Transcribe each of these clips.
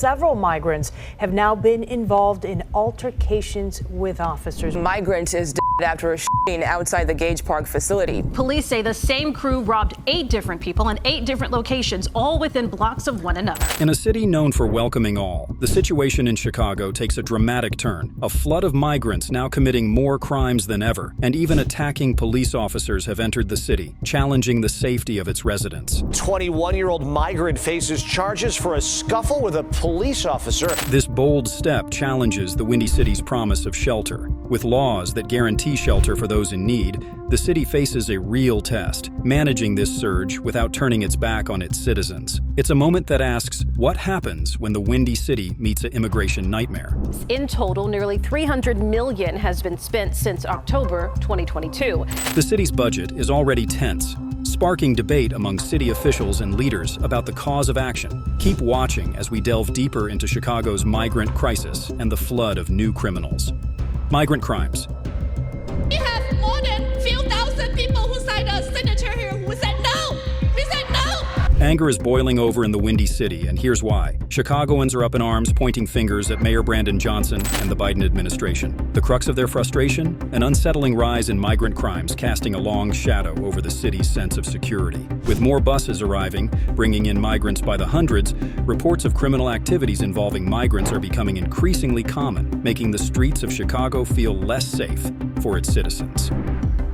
several migrants have now been involved in altercations with officers. Migrants is after a shooting outside the Gage Park facility. Police say the same crew robbed 8 different people in 8 different locations, all within blocks of one another. In a city known for welcoming all, the situation in Chicago takes a dramatic turn. A flood of migrants now committing more crimes than ever, and even attacking police officers have entered the city, challenging the safety of its residents. 21-year-old migrant faces charges for a scuffle with a police officer. This bold step challenges the Windy City's promise of shelter. With laws that guarantee shelter for those in need, the city faces a real test, managing this surge without turning its back on its citizens. It's a moment that asks, what happens when the Windy City meets an immigration nightmare? In total, nearly $300 million has been spent since October 2022. The city's budget is already tense, sparking debate among city officials and leaders about the cause of action. Keep watching as we delve deeper into Chicago's migrant crisis and the flood of new criminals. Migrant Crimes. We have more than a few thousand people who signed a signature here who said no. We said no. Anger is boiling over in the Windy City, and here's why. Chicagoans are up in arms, pointing fingers at Mayor Brandon Johnson and the Biden administration. The crux of their frustration? An unsettling rise in migrant crimes, casting a long shadow over the city's sense of security. With more buses arriving, bringing in migrants by the hundreds, reports of criminal activities involving migrants are becoming increasingly common, making the streets of Chicago feel less safe for its citizens.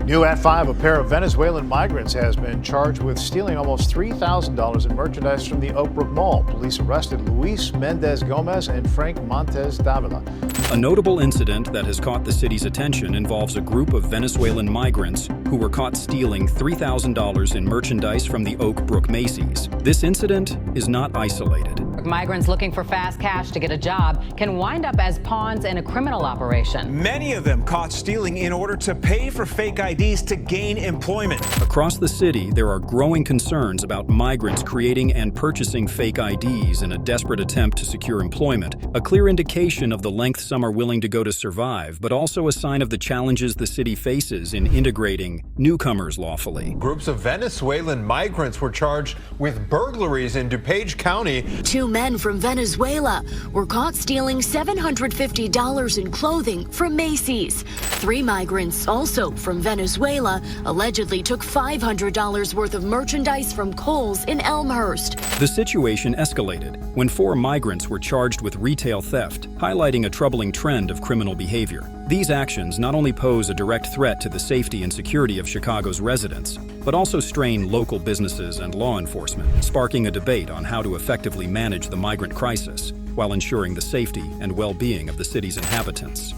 New at 5, a pair of Venezuelan migrants has been charged with stealing almost $3,000 in merchandise from the Oak Brook Mall. Police arrested Luis Mendez Gomez and Frank Montes Davila. A notable incident that has caught the city's attention involves a group of Venezuelan migrants who were caught stealing $3,000 in merchandise from the Oak Brook Macy's. This incident is not isolated. Migrants looking for fast cash to get a job can wind up as pawns in a criminal operation. Many of them caught stealing in order to pay for fake IDs to gain employment. Across the city, there are growing concerns about migrants creating and purchasing fake IDs in a desperate attempt to secure employment, a clear indication of the length some are willing to go to survive, but also a sign of the challenges the city faces in integrating newcomers lawfully. Groups of Venezuelan migrants were charged with burglaries in DuPage County. 2 men from Venezuela were caught stealing $750 in clothing from Macy's. 3 migrants, also from Venezuela, allegedly took $500 worth of merchandise from Kohl's in Elmhurst. The situation escalated when 4 migrants were charged with retail theft, highlighting a troubling trend of criminal behavior. These actions not only pose a direct threat to the safety and security of Chicago's residents, but also strain local businesses and law enforcement, sparking a debate on how to effectively manage the migrant crisis while ensuring the safety and well-being of the city's inhabitants.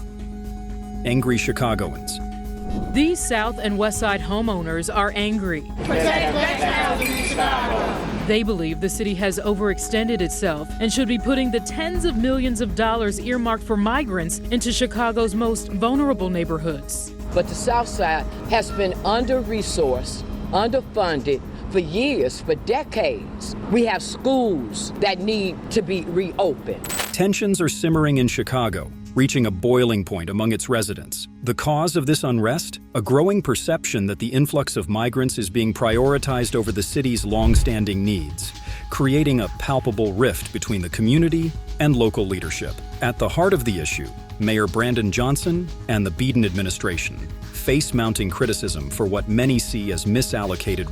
Angry Chicagoans. These South and West Side homeowners are angry. They believe the city has overextended itself and should be putting the tens of millions of dollars earmarked for migrants into Chicago's most vulnerable neighborhoods. But the South Side has been under-resourced, underfunded for years, for decades. We have schools that need to be reopened. Tensions are simmering in Chicago, reaching a boiling point among its residents. The cause of this unrest? A growing perception that the influx of migrants is being prioritized over the city's long-standing needs, creating a palpable rift between the community and local leadership. At the heart of the issue, Mayor Brandon Johnson and the Biden administration face mounting criticism for what many see as misallocated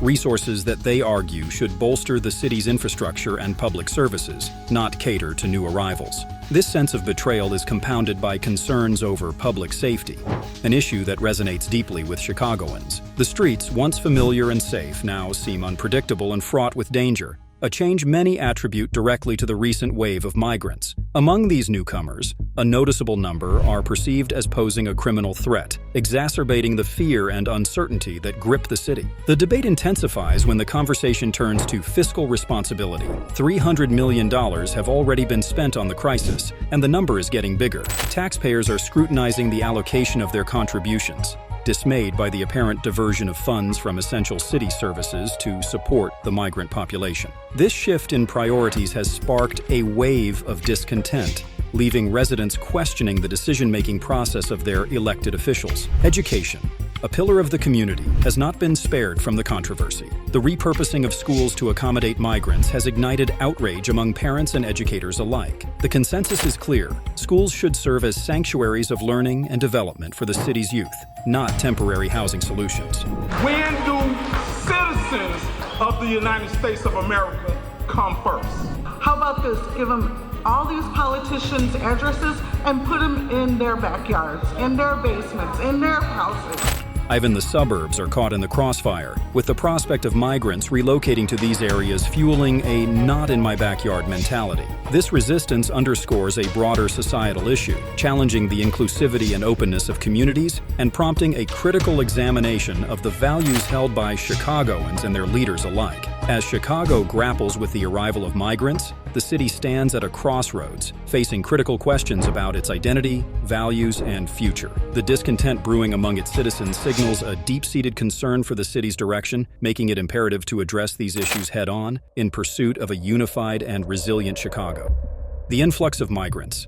resources that they argue should bolster the city's infrastructure and public services, not cater to new arrivals. This sense of betrayal is compounded by concerns over public safety, an issue that resonates deeply with Chicagoans. The streets, once familiar and safe, now seem unpredictable and fraught with danger, a change many attribute directly to the recent wave of migrants. Among these newcomers, a noticeable number are perceived as posing a criminal threat, exacerbating the fear and uncertainty that grip the city. The debate intensifies when the conversation turns to fiscal responsibility. $300 million have already been spent on the crisis, and the number is getting bigger. Taxpayers are scrutinizing the allocation of their contributions, dismayed by the apparent diversion of funds from essential city services to support the migrant population. This shift in priorities has sparked a wave of discontent, leaving residents questioning the decision-making process of their elected officials. Education. a pillar of the community, has not been spared from the controversy. The repurposing of schools to accommodate migrants has ignited outrage among parents and educators alike. The consensus is clear: schools should serve as sanctuaries of learning and development for the city's youth, not temporary housing solutions. When do citizens of the United States of America come first? How about this? Give them all these politicians' addresses and put them in their backyards, in their basements, in their houses. Even the suburbs are caught in the crossfire, with the prospect of migrants relocating to these areas fueling a not-in-my-backyard mentality. This resistance underscores a broader societal issue, challenging the inclusivity and openness of communities and prompting a critical examination of the values held by Chicagoans and their leaders alike. As Chicago grapples with the arrival of migrants, the city stands at a crossroads, facing critical questions about its identity, values, and future. The discontent brewing among its citizens signals a deep-seated concern for the city's direction, making it imperative to address these issues head-on in pursuit of a unified and resilient Chicago. The influx of migrants.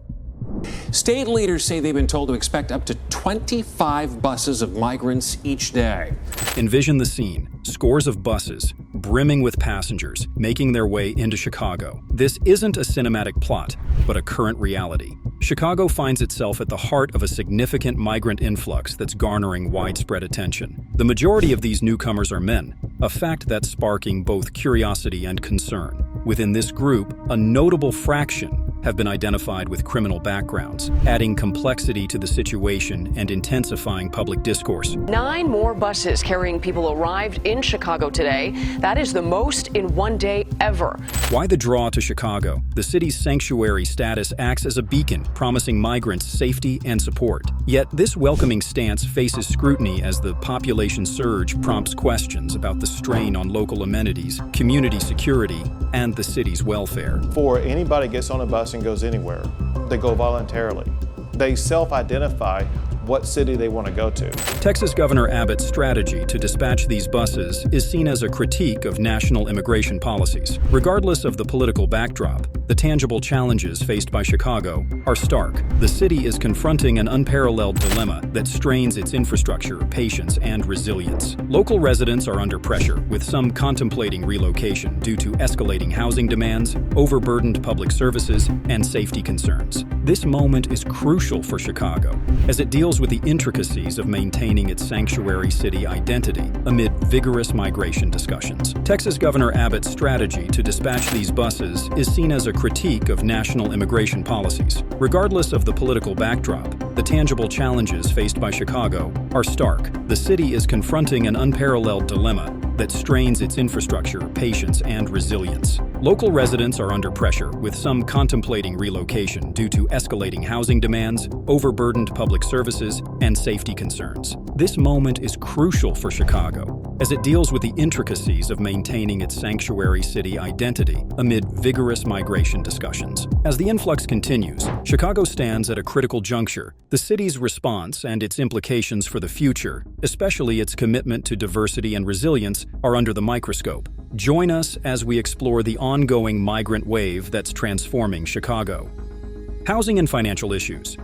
State leaders say they've been told to expect up to 25 buses of migrants each day. Envision the scene. Scores of buses, brimming with passengers, making their way into Chicago. This isn't a cinematic plot, but a current reality. Chicago finds itself at the heart of a significant migrant influx that's garnering widespread attention. The majority of these newcomers are men, a fact that's sparking both curiosity and concern. Within this group, a notable fraction have been identified with criminal backgrounds, adding complexity to the situation and intensifying public discourse. 9 more buses carrying people arrived in Chicago today. That is the most in one day ever. Why the draw to Chicago? The city's sanctuary status acts as a beacon, promising migrants safety and support. Yet this welcoming stance faces scrutiny as the population surge prompts questions about the strain on local amenities, community security, and the city's welfare. Before anybody gets on a bus and goes anywhere, they go voluntarily. They self-identify what city they want to go to. Texas Governor Abbott's strategy to dispatch these buses is seen as a critique of national immigration policies. Regardless of the political backdrop, the tangible challenges faced by Chicago are stark. The city is confronting an unparalleled dilemma that strains its infrastructure, patience, and resilience. Local residents are under pressure, with some contemplating relocation due to escalating housing demands, overburdened public services, and safety concerns. This moment is crucial for Chicago, as it deals with the intricacies of maintaining its sanctuary city identity amid vigorous migration discussions. Texas Governor Abbott's strategy to dispatch these buses is seen as a critique of national immigration policies. Regardless of the political backdrop, the tangible challenges faced by Chicago are stark. The city is confronting an unparalleled dilemma that strains its infrastructure, patience, and resilience. Local residents are under pressure, with some contemplating relocation due to escalating housing demands, overburdened public services, and safety concerns. This moment is crucial for Chicago, as it deals with the intricacies of maintaining its sanctuary city identity amid vigorous migration discussions. As the influx continues, Chicago stands at a critical juncture. The city's response and its implications for the future, especially its commitment to diversity and resilience, are under the microscope. Join us as we explore the ongoing migrant wave that's transforming Chicago. Housing and financial issues.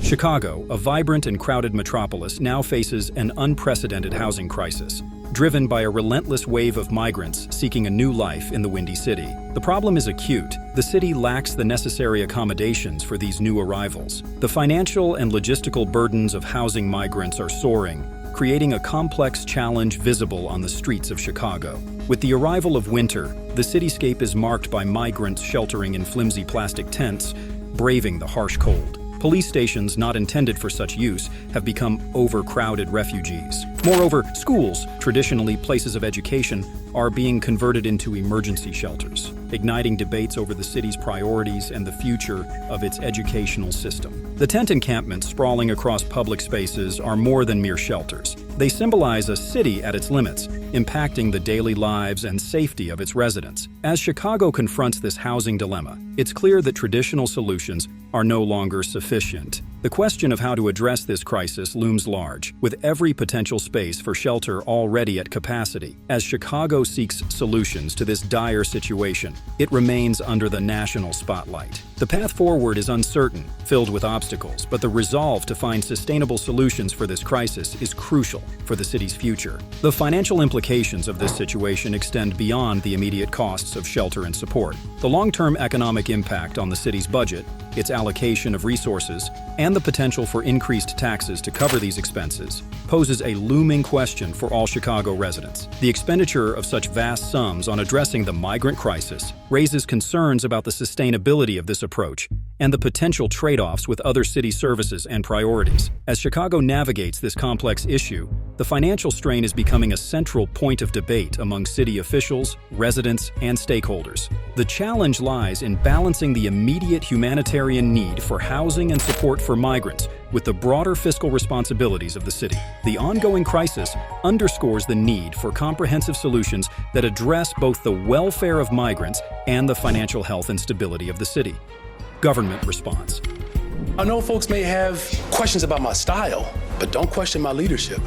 Chicago, a vibrant and crowded metropolis, now faces an unprecedented housing crisis, driven by a relentless wave of migrants seeking a new life in the Windy City. The problem is acute. The city lacks the necessary accommodations for these new arrivals. The financial and logistical burdens of housing migrants are soaring, creating a complex challenge visible on the streets of Chicago. With the arrival of winter, the cityscape is marked by migrants sheltering in flimsy plastic tents, braving the harsh cold. Police stations not intended for such use have become overcrowded refugees. Moreover, schools, traditionally places of education, are being converted into emergency shelters, igniting debates over the city's priorities and the future of its educational system. The tent encampments sprawling across public spaces are more than mere shelters. They symbolize a city at its limits, impacting the daily lives and safety of its residents. As Chicago confronts this housing dilemma, it's clear that traditional solutions are no longer sufficient. The question of how to address this crisis looms large, with every potential space for shelter already at capacity. As Chicago seeks solutions to this dire situation, it remains under the national spotlight. The path forward is uncertain, filled with obstacles, but the resolve to find sustainable solutions for this crisis is crucial for the city's future. The financial implications of this situation extend beyond the immediate costs of shelter and support. The long-term economic impact on the city's budget, its allocation of resources, and the potential for increased taxes to cover these expenses poses a looming question for all Chicago residents. The expenditure of such vast sums on addressing the migrant crisis raises concerns about the sustainability of this approach and the potential trade-offs with other city services and priorities. As Chicago navigates this complex issue, the financial strain is becoming a central point of debate among city officials, residents, and stakeholders. The challenge lies in balancing the immediate humanitarian need for housing and support for migrants with the broader fiscal responsibilities of the city. The ongoing crisis underscores the need for comprehensive solutions that address both the welfare of migrants and the financial health and stability of the city. Government response. I know folks may have questions about my style, but don't question my leadership.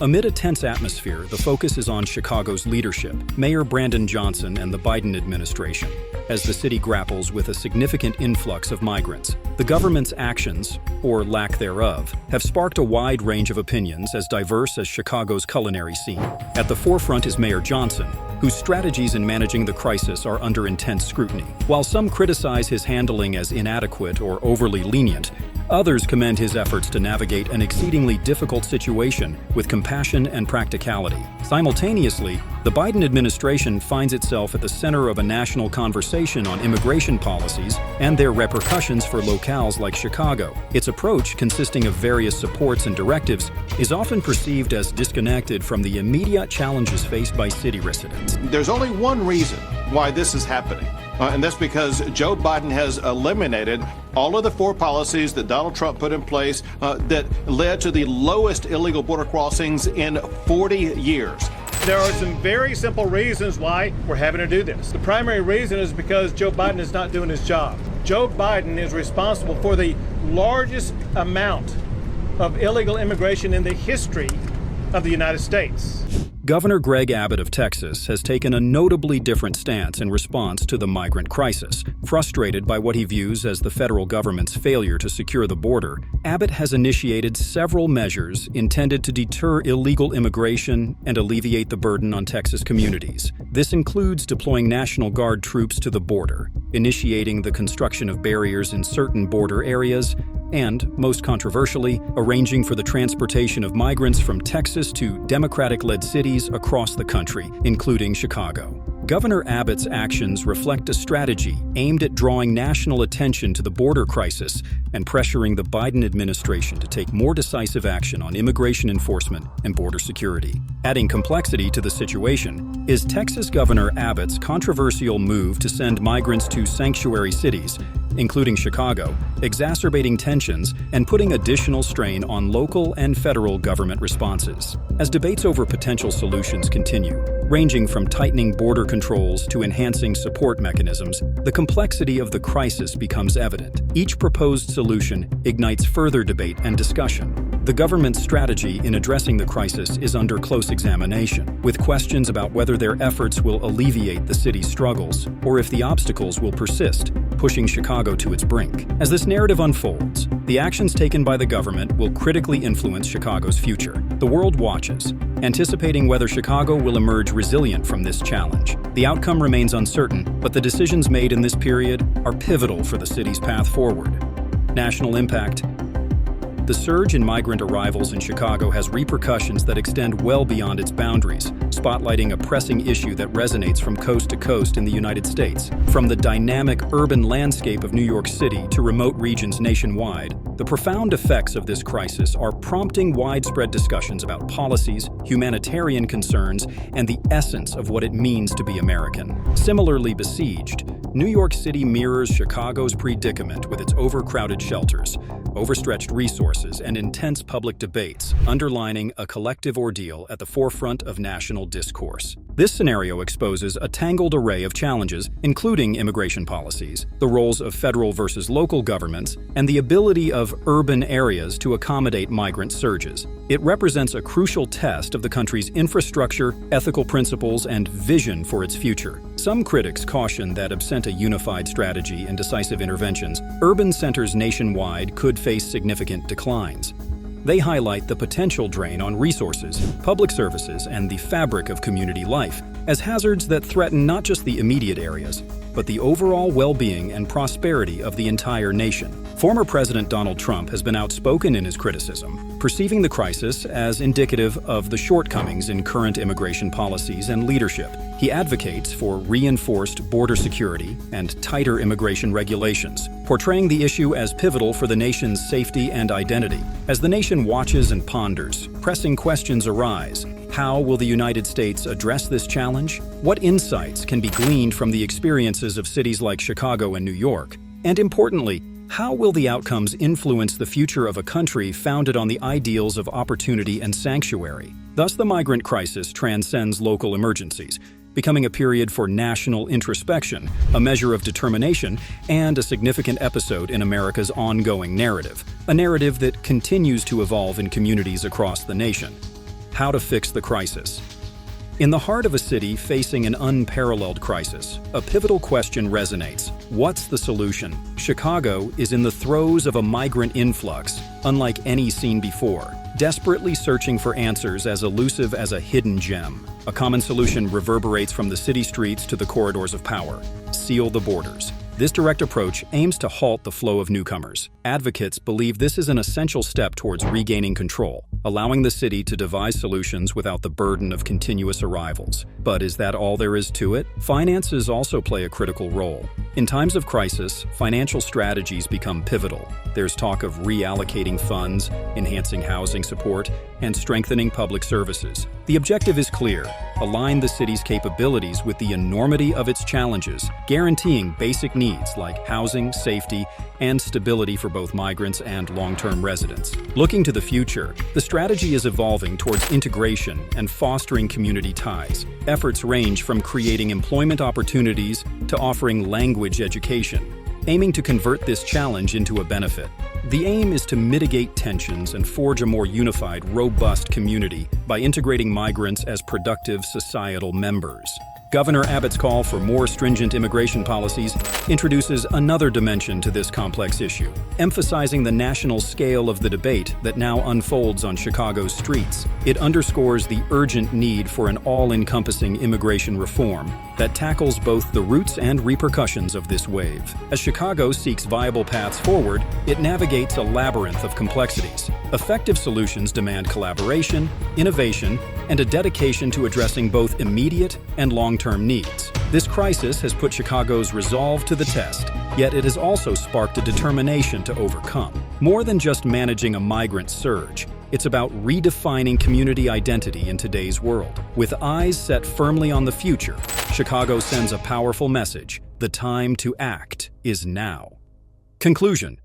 Amid a tense atmosphere, the focus is on Chicago's leadership, Mayor Brandon Johnson and the Biden administration, as the city grapples with a significant influx of migrants. The government's actions, or lack thereof, have sparked a wide range of opinions as diverse as Chicago's culinary scene. At the forefront is Mayor Johnson, whose strategies in managing the crisis are under intense scrutiny. While some criticize his handling as inadequate or overly lenient, others commend his efforts to navigate an exceedingly difficult situation with compassion and practicality. Simultaneously, the Biden administration finds itself at the center of a national conversation on immigration policies and their repercussions for locales like Chicago. Its approach, consisting of various supports and directives, is often perceived as disconnected from the immediate challenges faced by city residents. There's only one reason why this is happening, and that's because Joe Biden has eliminated all of the 4 policies that Donald Trump put in place that led to the lowest illegal border crossings in 40 years. There are some very simple reasons why we're having to do this. The primary reason is because Joe Biden is not doing his job. Joe Biden is responsible for the largest amount of illegal immigration in the history of the United States. Governor Greg Abbott of Texas has taken a notably different stance in response to the migrant crisis. Frustrated by what he views as the federal government's failure to secure the border, Abbott has initiated several measures intended to deter illegal immigration and alleviate the burden on Texas communities. This includes deploying National Guard troops to the border, initiating the construction of barriers in certain border areas, and, most controversially, arranging for the transportation of migrants from Texas to Democratic-led cities across the country, including Chicago. Governor Abbott's actions reflect a strategy aimed at drawing national attention to the border crisis and pressuring the Biden administration to take more decisive action on immigration enforcement and border security. Adding complexity to the situation is Texas Governor Abbott's controversial move to send migrants to sanctuary cities, including Chicago, exacerbating tensions and putting additional strain on local and federal government responses. As debates over potential solutions continue, ranging from tightening border controls to enhancing support mechanisms, the complexity of the crisis becomes evident. Each proposed solution ignites further debate and discussion. The government's strategy in addressing the crisis is under close examination, with questions about whether their efforts will alleviate the city's struggles or if the obstacles will persist, pushing Chicago to its brink. As this narrative unfolds, the actions taken by the government will critically influence Chicago's future. The world watches, anticipating whether Chicago will emerge resilient from this challenge. The outcome remains uncertain, but the decisions made in this period are pivotal for the city's path forward. National impact. The surge in migrant arrivals in Chicago has repercussions that extend well beyond its boundaries, spotlighting a pressing issue that resonates from coast to coast in the United States. From the dynamic urban landscape of New York City to remote regions nationwide, the profound effects of this crisis are prompting widespread discussions about policies, humanitarian concerns, and the essence of what it means to be American. Similarly besieged, New York City mirrors Chicago's predicament with its overcrowded shelters, overstretched resources, and intense public debates, underlining a collective ordeal at the forefront of national discourse. This scenario exposes a tangled array of challenges, including immigration policies, the roles of federal versus local governments, and the ability of urban areas to accommodate migrant surges. It represents a crucial test of the country's infrastructure, ethical principles, and vision for its future. Some critics caution that absent a unified strategy and decisive interventions, urban centers nationwide could face significant declines. They highlight the potential drain on resources, public services, and the fabric of community life as hazards that threaten not just the immediate areas, but the overall well-being and prosperity of the entire nation. Former President Donald Trump has been outspoken in his criticism, perceiving the crisis as indicative of the shortcomings in current immigration policies and leadership. He advocates for reinforced border security and tighter immigration regulations, portraying the issue as pivotal for the nation's safety and identity. As the nation watches and ponders, pressing questions arise. How will the United States address this challenge? What insights can be gleaned from the experiences of cities like Chicago and New York? And importantly, how will the outcomes influence the future of a country founded on the ideals of opportunity and sanctuary? Thus, the migrant crisis transcends local emergencies, becoming a period for national introspection, a measure of determination, and a significant episode in America's ongoing narrative, a narrative that continues to evolve in communities across the nation. How to fix the crisis. In the heart of a city facing an unparalleled crisis, a pivotal question resonates. What's the solution? Chicago is in the throes of a migrant influx, unlike any seen before, desperately searching for answers as elusive as a hidden gem. A common solution reverberates from the city streets to the corridors of power. Seal the borders. This direct approach aims to halt the flow of newcomers. Advocates believe this is an essential step towards regaining control, allowing the city to devise solutions without the burden of continuous arrivals. But is that all there is to it? Finances also play a critical role. In times of crisis, financial strategies become pivotal. There's talk of reallocating funds, enhancing housing support, and strengthening public services. The objective is clear: align the city's capabilities with the enormity of its challenges, guaranteeing basic needs like housing, safety, and stability for both migrants and long-term residents. Looking to the future, the strategy is evolving towards integration and fostering community ties. Efforts range from creating employment opportunities to offering language education, aiming to convert this challenge into a benefit. The aim is to mitigate tensions and forge a more unified, robust community by integrating migrants as productive societal members. Governor Abbott's call for more stringent immigration policies introduces another dimension to this complex issue, emphasizing the national scale of the debate that now unfolds on Chicago's streets. It underscores the urgent need for an all-encompassing immigration reform that tackles both the roots and repercussions of this wave. As Chicago seeks viable paths forward, it navigates a labyrinth of complexities. Effective solutions demand collaboration, innovation, and a dedication to addressing both immediate and long-term needs. This crisis has put Chicago's resolve to the test, yet it has also sparked a determination to overcome. More than just managing a migrant surge, it's about redefining community identity in today's world. With eyes set firmly on the future, Chicago sends a powerful message: the time to act is now. Conclusion.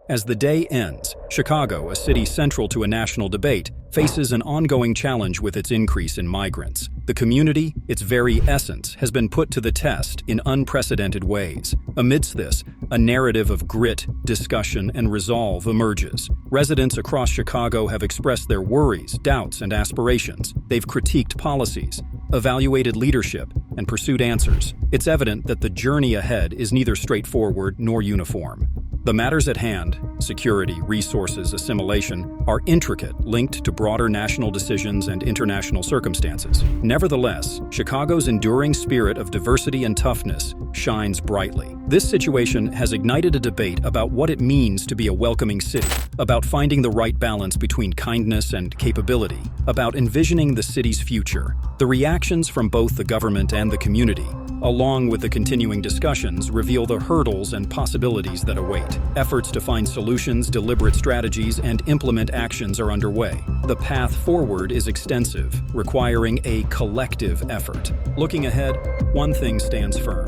As the day ends, Chicago, a city central to a national debate, faces an ongoing challenge with its increase in migrants. The community, its very essence, has been put to the test in unprecedented ways. Amidst this, a narrative of grit, discussion, and resolve emerges. Residents across Chicago have expressed their worries, doubts, and aspirations. They've critiqued policies, evaluated leadership, and pursued answers. It's evident that the journey ahead is neither straightforward nor uniform. The matters at hand, security, resources, assimilation, are intricate, linked to broader national decisions and international circumstances. Nevertheless, Chicago's enduring spirit of diversity and toughness shines brightly. This situation has ignited a debate about what it means to be a welcoming city, about finding the right balance between kindness and capability, about envisioning the city's future. The reactions from both the government and the community, along with the continuing discussions, reveal the hurdles and possibilities that await. Efforts to find solutions, deliberate strategies, and implement actions are underway. The path forward is extensive, requiring a collective effort. Looking ahead, one thing stands firm.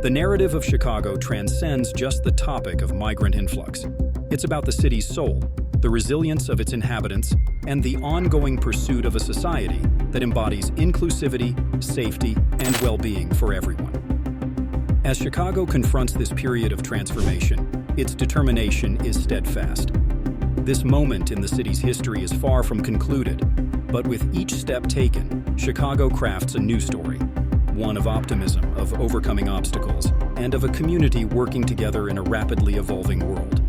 The narrative of Chicago transcends just the topic of migrant influx. It's about the city's soul, the resilience of its inhabitants, and the ongoing pursuit of a society that embodies inclusivity, safety, and well-being for everyone. As Chicago confronts this period of transformation, its determination is steadfast. This moment in the city's history is far from concluded, but with each step taken, Chicago crafts a new story, one of optimism, of overcoming obstacles, and of a community working together in a rapidly evolving world.